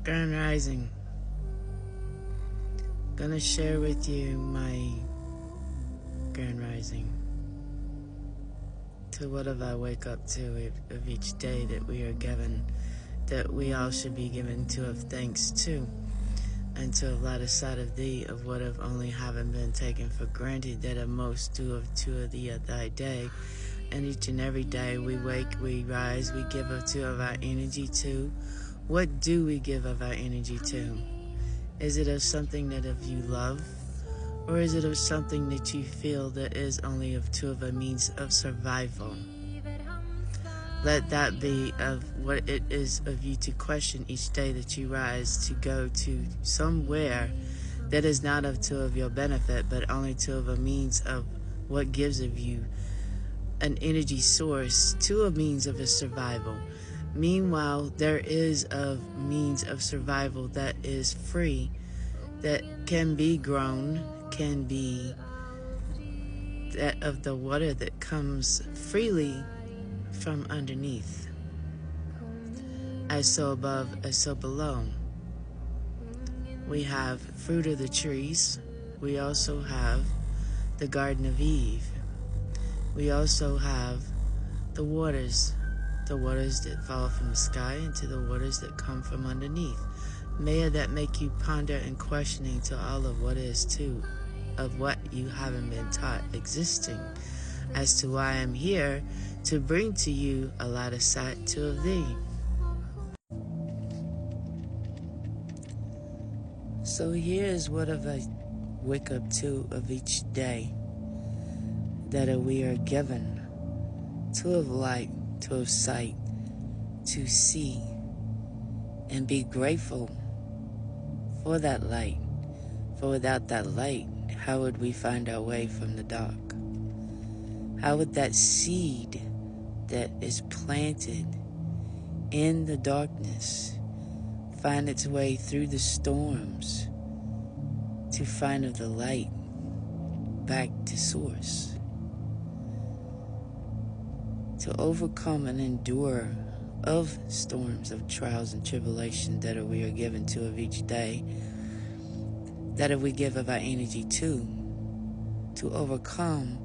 Grand Rising. Gonna share with you my Grand Rising. To what have I wake up to of each day that we are given, that we all should be given to of thanks to, and to have light aside of thee, of what have only haven't been taken for granted, that of most do of two of thee at thy day. And each and every day we wake, we rise, we give of two of our energy to. What do we give of our energy to? Is it of something that of you love? Or is it of something that you feel that is only of two of a means of survival? Let that be of what it is of you to question each day that you rise, to go to somewhere that is not of two of your benefit, but only two of a means of what gives of you an energy source, to a means of a survival. Meanwhile, there is a means of survival that is free, that can be grown, can be that of the water that comes freely from underneath. As so above, as so below. We have fruit of the trees. We also have the Garden of Eve. We also have the waters that fall from the sky into the waters that come from underneath. May that make you ponder and questioning to all of what is too, of what you haven't been taught existing, as to why I'm here to bring to you a light of sight to of thee. So here is what of I wake up to of each day, that we are given to of light, to of sight, to see and be grateful for that light. For without that light, how would we find our way from the dark? How would that seed that is planted in the darkness find its way through the storms to find of the light back to source? To overcome and endure of storms, of trials and tribulation that we are given to of each day, that we give of our energy to overcome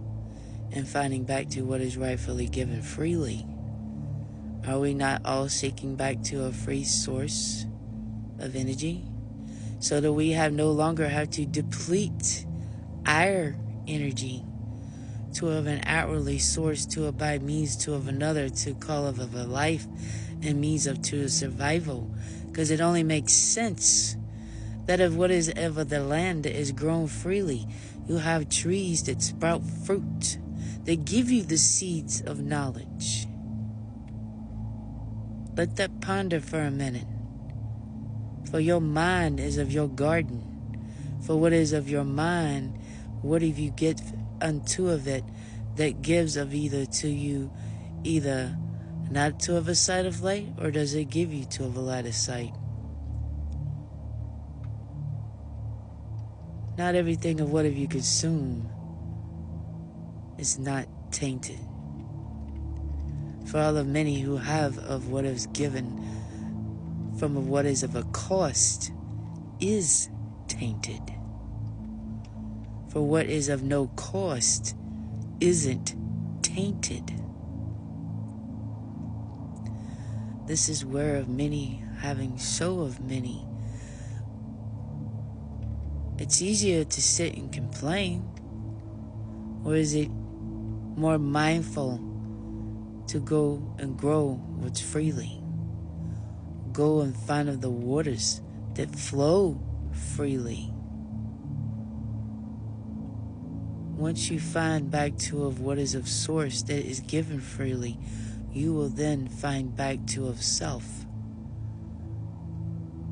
and finding back to what is rightfully given freely. Are we not all seeking back to a free source of energy, so that we no longer have to deplete our energy to of an outwardly source, to a by means to of another, to call of a life and means of to a survival? Because it only makes sense that of what is ever the land that is grown freely. You have trees that sprout fruit, that give you the seeds of knowledge. Let that ponder for a minute. For your mind is of your garden. For what is of your mind, what if you get unto of it that gives of either to you, either not to of a sight of light, or does it give you to of a light of sight? Not everything of what if you consume is not tainted. For all of many who have of what is given from of what is of a cost is tainted. For what is of no cost isn't tainted. This is where of many having so of many. It's easier to sit and complain, or is it more mindful to go and grow what's freely? Go and find of the waters that flow freely. Once you find back to of what is of source that is given freely, you will then find back to of self,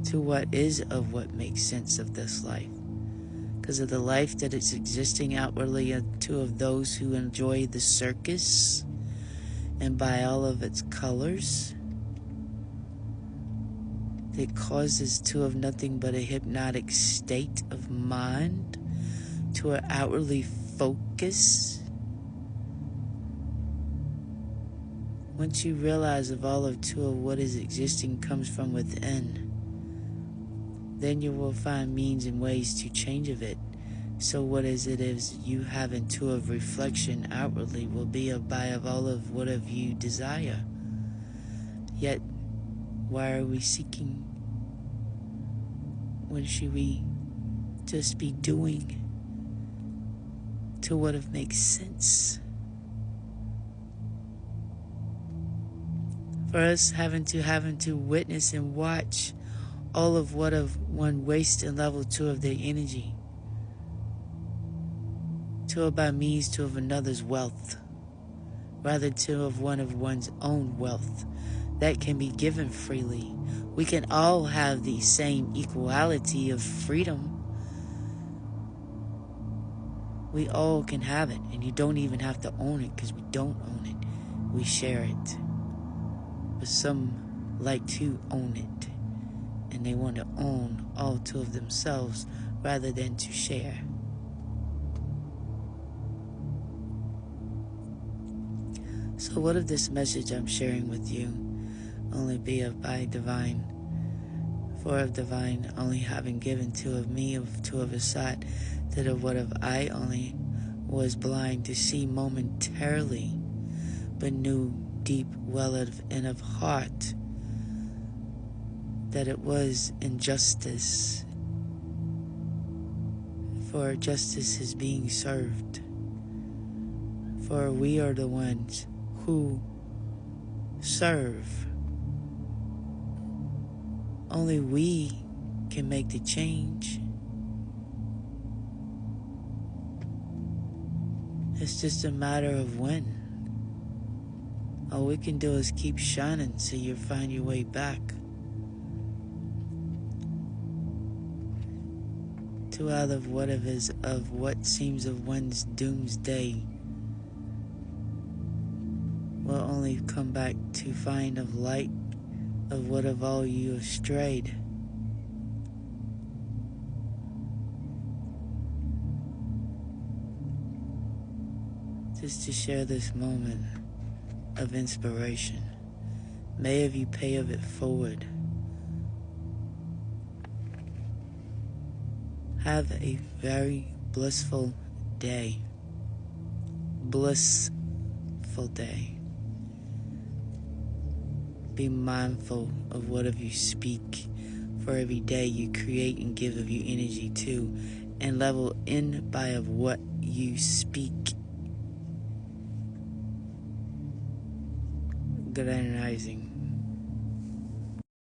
to what is of what makes sense of this life. Because of the life that is existing outwardly unto of those who enjoy the circus and by all of its colors, it causes to of nothing but a hypnotic state of mind, to an outwardly focus. Once you realize of all of two of what is existing comes from within, then you will find means and ways to change of it. So what is it is you have into of reflection outwardly will be a by of all of what of you desire. Yet, why are we seeking? When should we just be doing to what of makes sense? For us having to witness and watch all of what of one waste in level 2 of their energy to by means to of another's wealth, rather to of one of one's own wealth that can be given freely. We can all have the same equality of freedom. We all can have it, and you don't even have to own it, because we don't own it. We share it. But some like to own it, and they want to own all two of themselves rather than to share. So what if this message I'm sharing with you only be of by divine, for of divine only having given two of me, of two of his side, that of what of I only was blind to see momentarily, but knew deep well of and of heart that it was injustice, for justice is being served. For we are the ones who serve. Only we can make the change. It's just a matter of when. All we can do is keep shining so you find your way back to out of what seems of one's doomsday will only come back to find of light of what of all you have strayed. Just to share this moment of inspiration, may of you pay of it forward. Have a very blissful day. Blissful day. Be mindful of what of you speak, for every day you create and give of you energy to, and level in by of what you speak. Good rising.